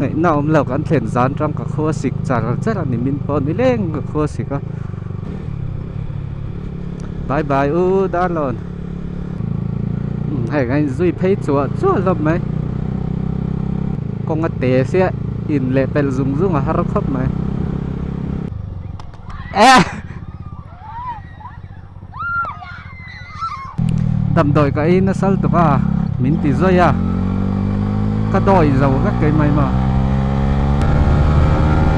ngày nào ông lộc ăn thèn rán trong cả khô xịt chả rất là niềm pon đi lên cả khô xịt á. Bye bye đã lon hay ngay duy thấy chúa chúa lắm mấy con ngắt té xe in lệ pel dùng dùng ở harap khóc mấy đầm đồi cái nó sal tụi à mình tí rồi à cái đồi giàu các cái mày mà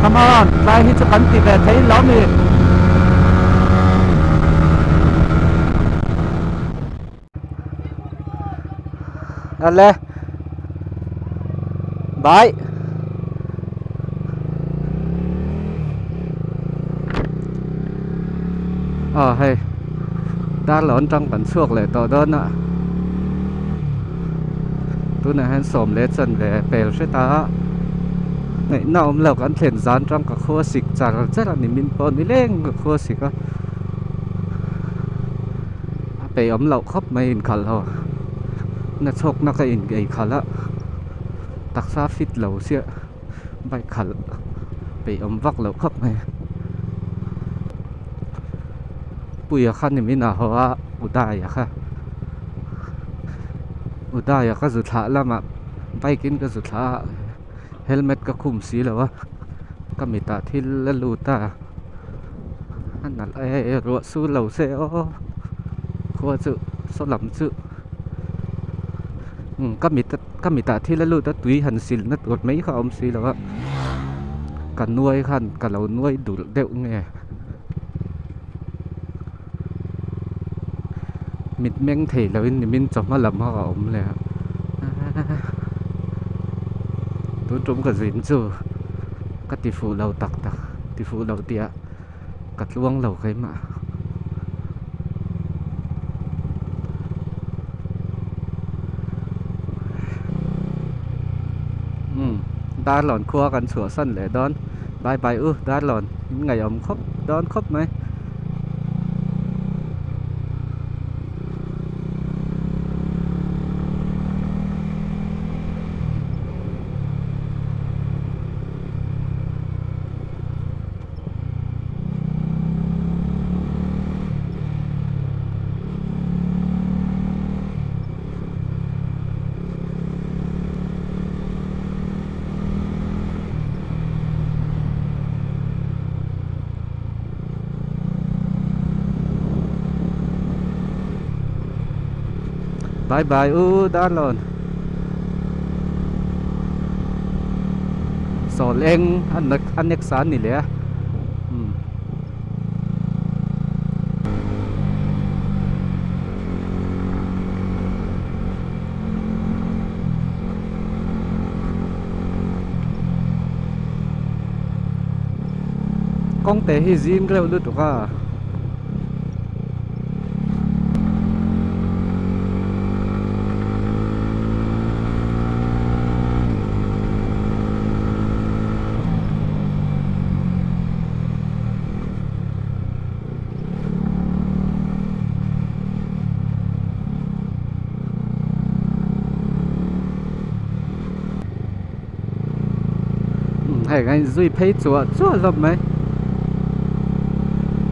come on lại hít cho cắn tí về thấy lắm đi ale bye hay đã lón trong bản suộc lại tỏ đơn ạ tôi này hắn xổm lết chân về bèo sẽ ta ngày nào ông lộc ăn thèn rán trong cả khô xịt chả rất là niềm pon đi lên cả khô xịt á bèo ấm lộc khóc mày in khẩn hồ nó chọc nó cái in cái khẩn á tắc xa phít lẩu xịa bài khẩn bèo ấm vắt lẩu khóc mày bùi à khăn thì mình nào hoa udai à kha udai à kha rụt hạ lắm mà bay kín cái rụt hạ helmet cái khum xí là cái mít ta thì là lụt ta anh nói ruột su lẩu xe ô khoa chữ số lắm chữ cái mít ta thì là lụt ta tùy hành xí nó tuột mấy cái ông xí là cả nuôi khăn cả lẩu nuôi đủ đều nghe mít mèn thể là mình chọn mà làm họ ống này tôi trông cái gì chứ cái tỷ phú lầu tắc tắc tỷ phú lầu tiệt cắt luông lầu cái mà đa lòn khuaกันsửa sân để đón bye bye đa lòn những ngày ấm khóc đón khóc mấy bye bye đã lòn sổ lên anh next sáng này lẽ con té hi zin cái lụt được à hay ngay duy thấy chúa chúa lắm mấy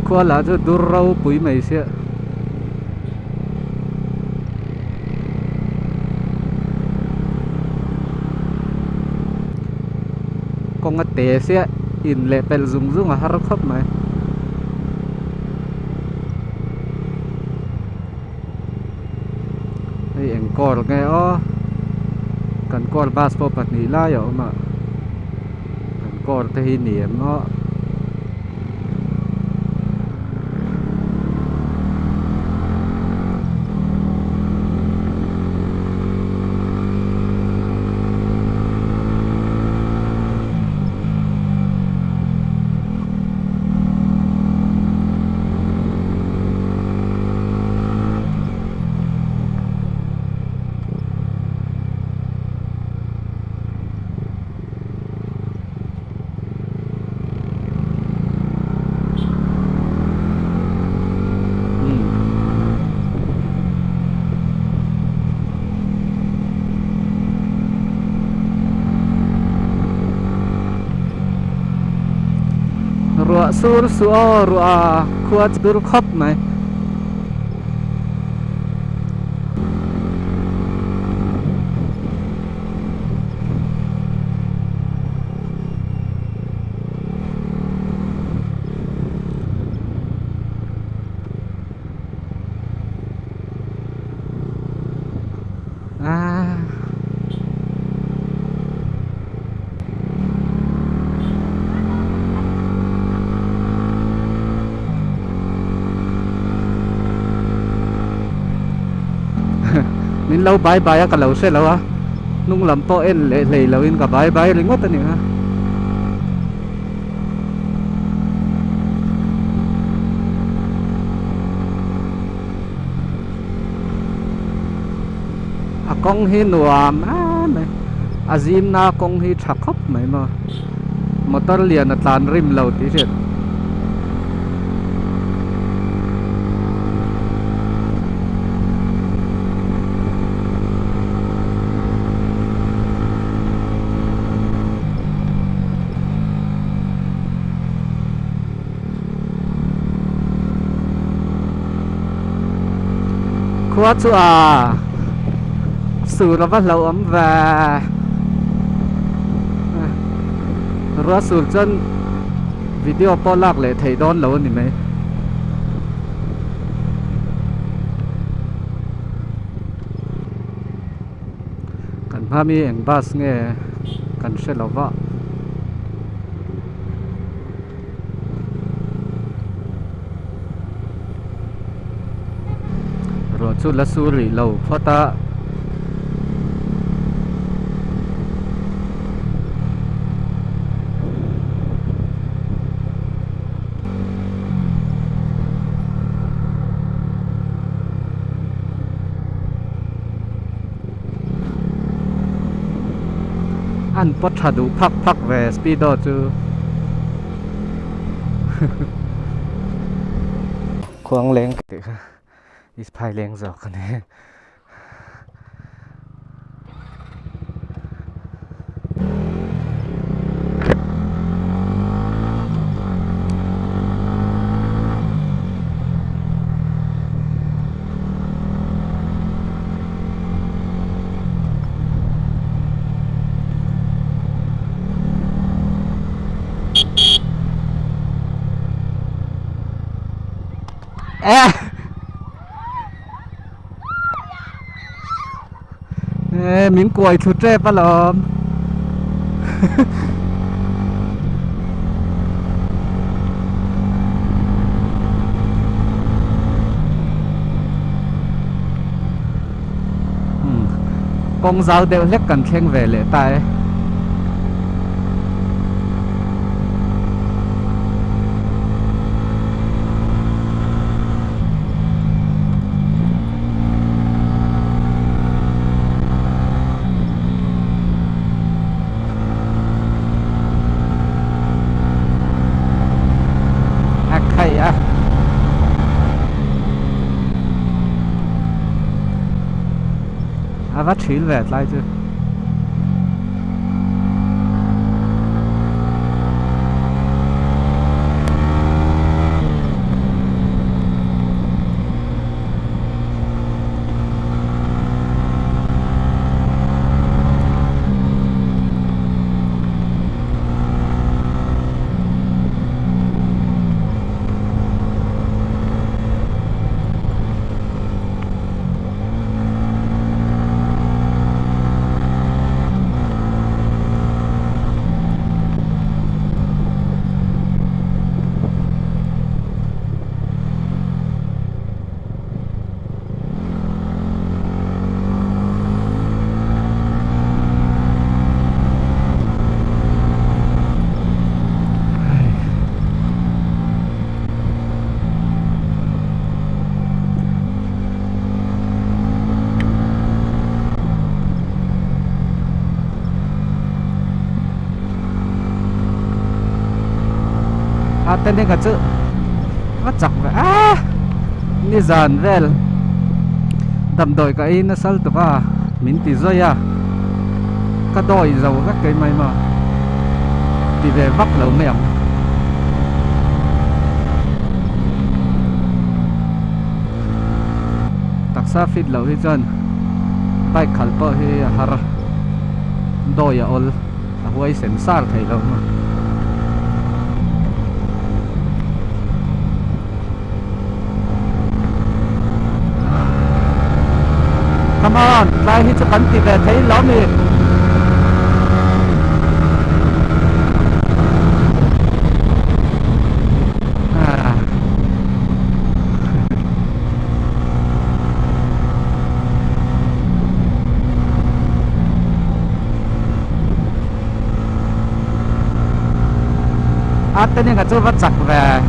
qua là cho đu rau bụi mày xia con ngắt té xia in lệ pel dùng dùng ở harap khóc mày đây anh cor nghe ó cần cor passport bát ní la yo mà cor thì niệm nó rùa sur suo rùa khua dur khóc mày à nên lâu bye bye cả lâu sẽ lâu á nung làm to en lệ lệ lâu in cả bye bye linh ngót này ha à con hi nuam á này à zim na con hi chặt khóc mày mà motor liền là tàn rim lâu tí chết khóa chú à sử nó bắt lâu ấm và rồi sử chân video po lạc lại thấy đón lâu thì mấy cần pha mi anh bus nghe cần sẽ lâu vợ rồi chút là su rỉ lâu phó ta anh bắt chặt đủ phắc về speedo chứ khoang lên cái ít phải lên giọt cái này mình quay chút trẻ phải không con dao đều lép cần khen về lễ tai vắt chín về lại chứ tên này cả chữ nó chọc vậy như dần về tầm đổi cái nó sal tụi ba mình tí rồi à cái đồi dầu các cái mày mà thì về vắt lẩu mèo sa fit lo hi chuan bike khal pawh hi a har doi a ol a huai sen sar thei lo ma come on lai hi chu kan ti ve thei lo mi tên này là chưa bắt chặt về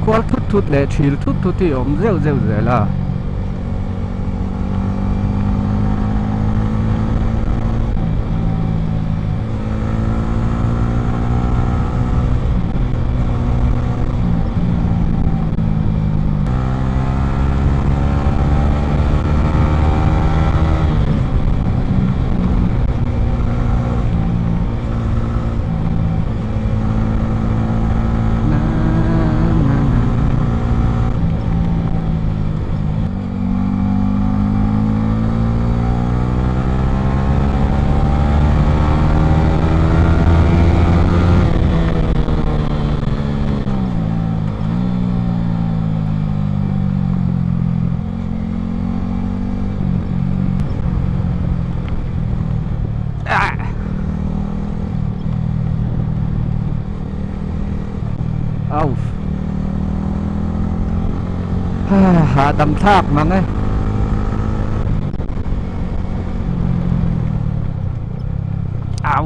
qua thút thút lệ chìl thút thút thì ống rêu rêu rêu làหาดำทากมั้งไงเอา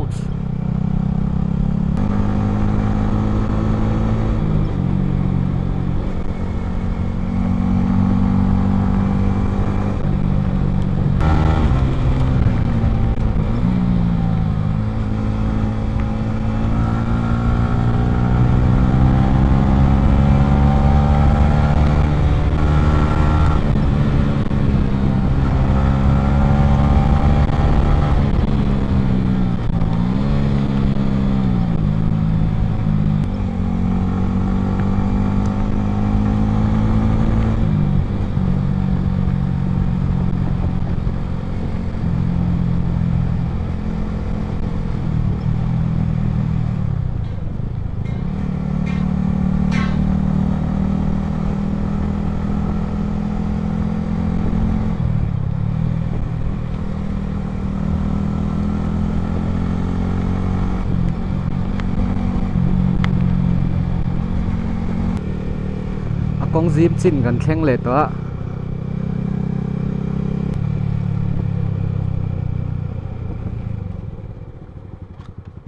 กงซีบจิ้นกันแข่งเลยตัว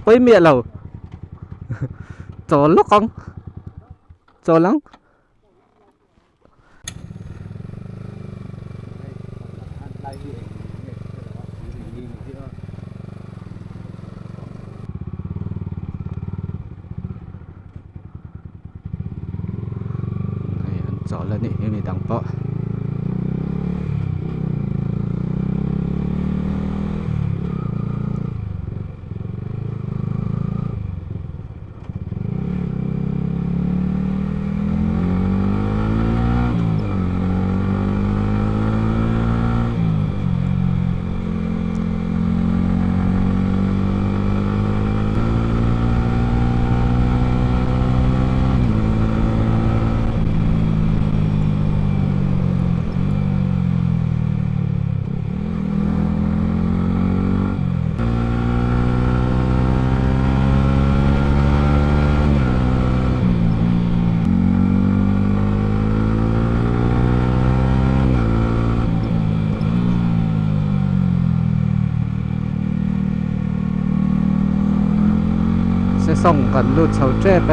ไปเมียเราจอล็อกกองจอลังจอแล้วนี่ไม่มีดังเปาะส่งกันรูดเสาเจ็บไป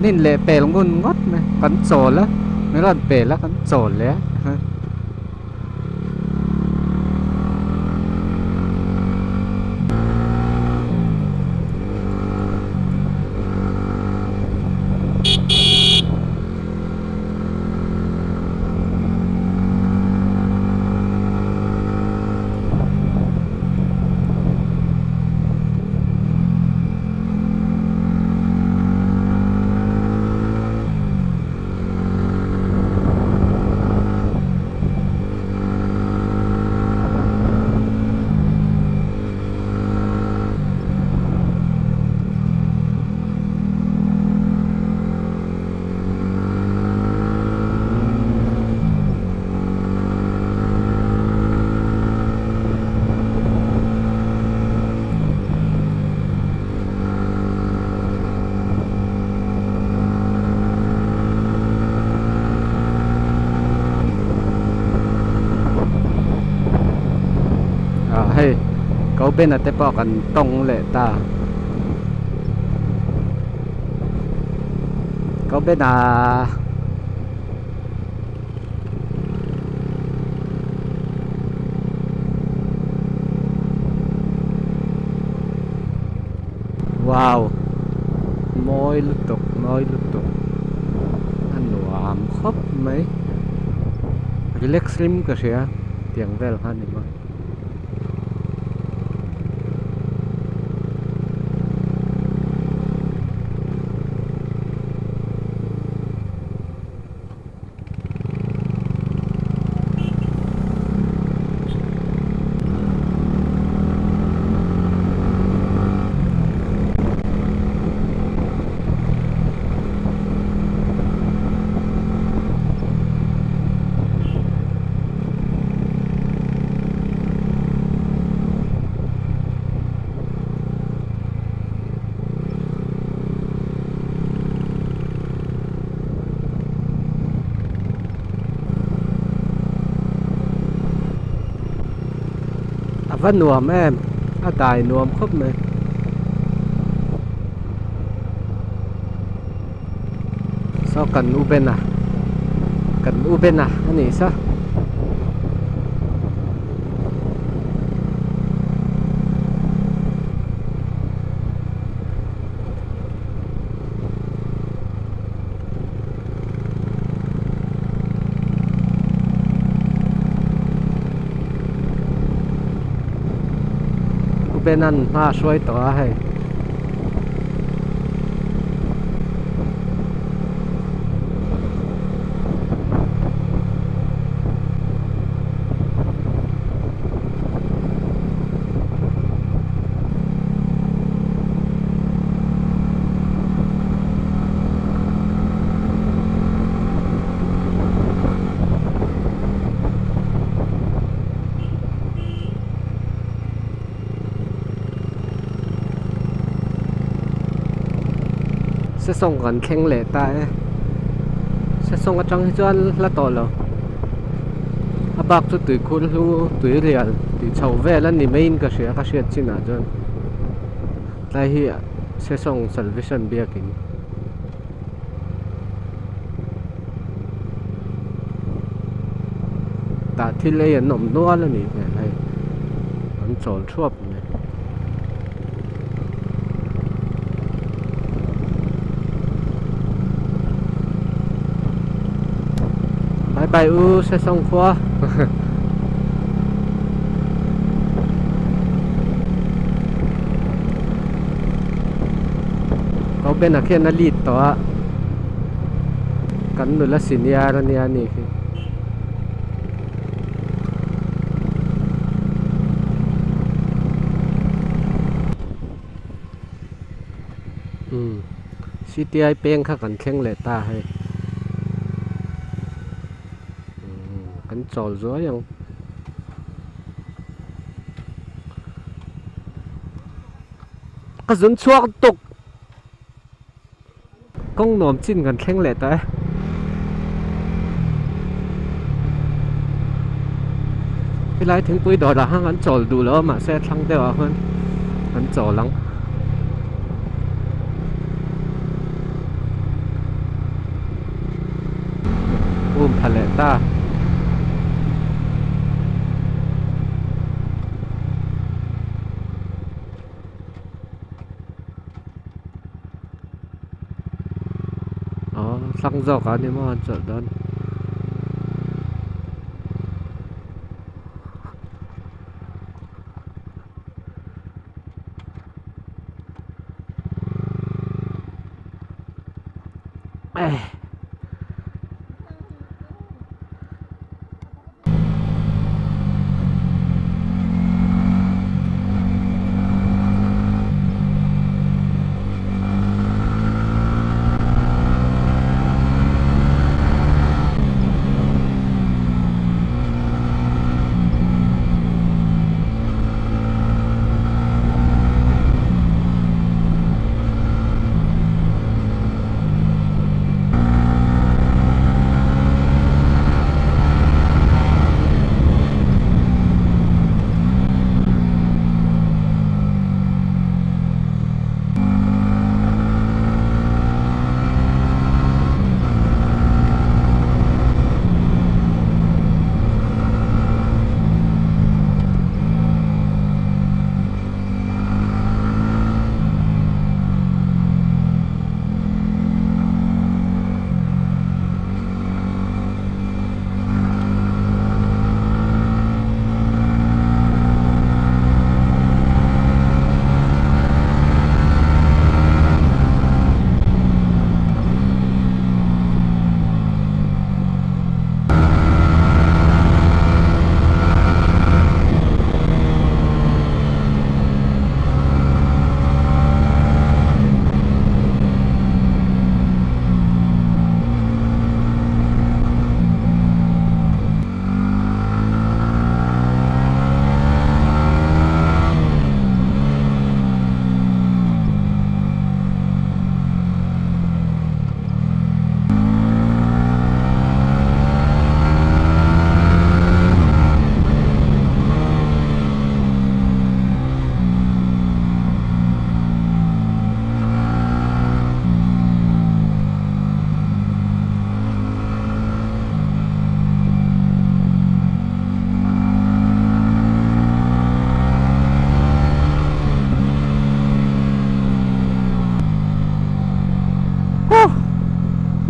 กันนี่เละเปลงุนงดไหมกันโจรแล้วไม่รอดเปแล้วกันโจรแล้วให้เขาเป็นอะไรปอกันตรงเลยตาเขาเป็นว้าวมอยลุตกมอยลุตกอันวามครบไหมรีแลกซ์ริมก็เสียเตียงเวลฮันนี่มั้งว่าหนวมแม่ถ้าตายหนวมครบไหมซอกกันอูเบนอ่ะกันอูเบนอ่ะอันนี้ซะเป็นนั่นมาช่วยต่อให้sẽ xong còn khen lệ tại sẽ xong ở trong cho là to rồi à bác tôi tuổi cô lu tuổi liền thì cháu về là ni main cái gì chỉ nào cho tại hi sẽ xong salvation bia kín ta thi lệ nằm nua là ni này vẫn trốn chuột này bye sẽ xong qua có bên là kia nó lít to cắn được là xin ya ra nia nè CTI เป้งข้ากันแข่งเลต้าให้กันจอลจ้ยังกระสุนชั่วตกก้องหนอมจิ้นกันแข่งเลต้าเวลาถึงปุ้ยดอดห้างกันจอลดูแล้วมาแซ่ทั้งเดียวคนกันจอลลัง ทะเลตาxăng dầu cáนี่มันจะดัน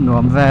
หนวมแซ่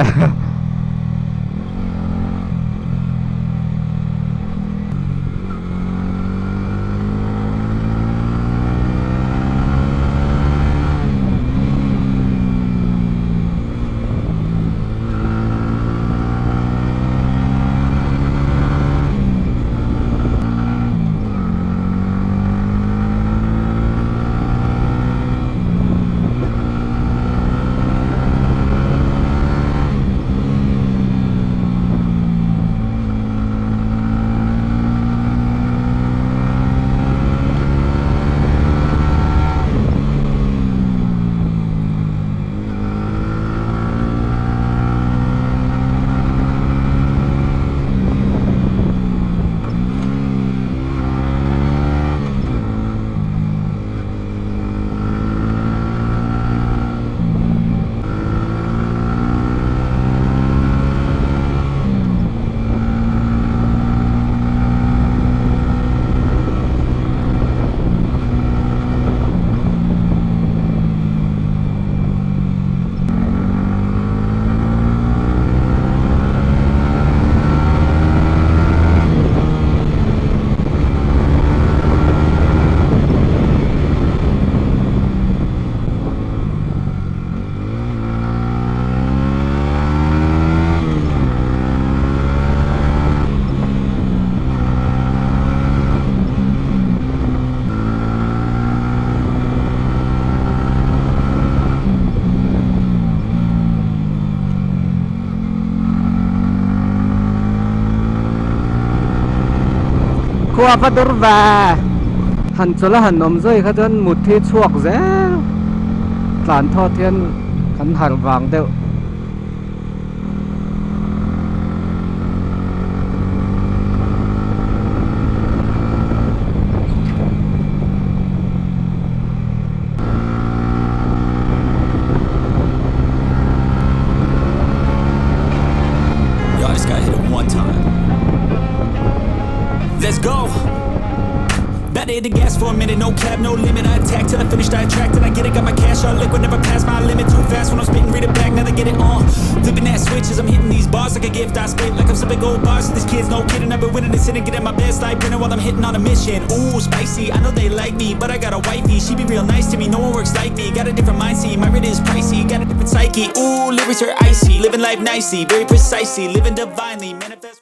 ขัวพัดรแวหันจุลหันนมจ้อยเขาจนหมุดที่ชวกแซ่หลานทอดเทียนขันหารวางเดียว let's go. About to hit the gas for a minute, no cap, no limit. I attack till I finish, I attract till I get it. Got my cash all liquid, never pass my limit. Too fast when I'm spitting, read it back, now they get it on. Flipping that switch as I'm hitting these bars like a gift. I spit like I'm some big old bars. So these kids, no kidding, I've been winning this and getting my best life printer while I'm hitting on a mission. Ooh, spicy, I know they like me, but I got a wifey. She be real nice to me, no one works like me. Got a different mindset, my rate is pricey. Got a different psyche, ooh, lyrics are icy. Living life nicely, very precisely, living divinely, manifest.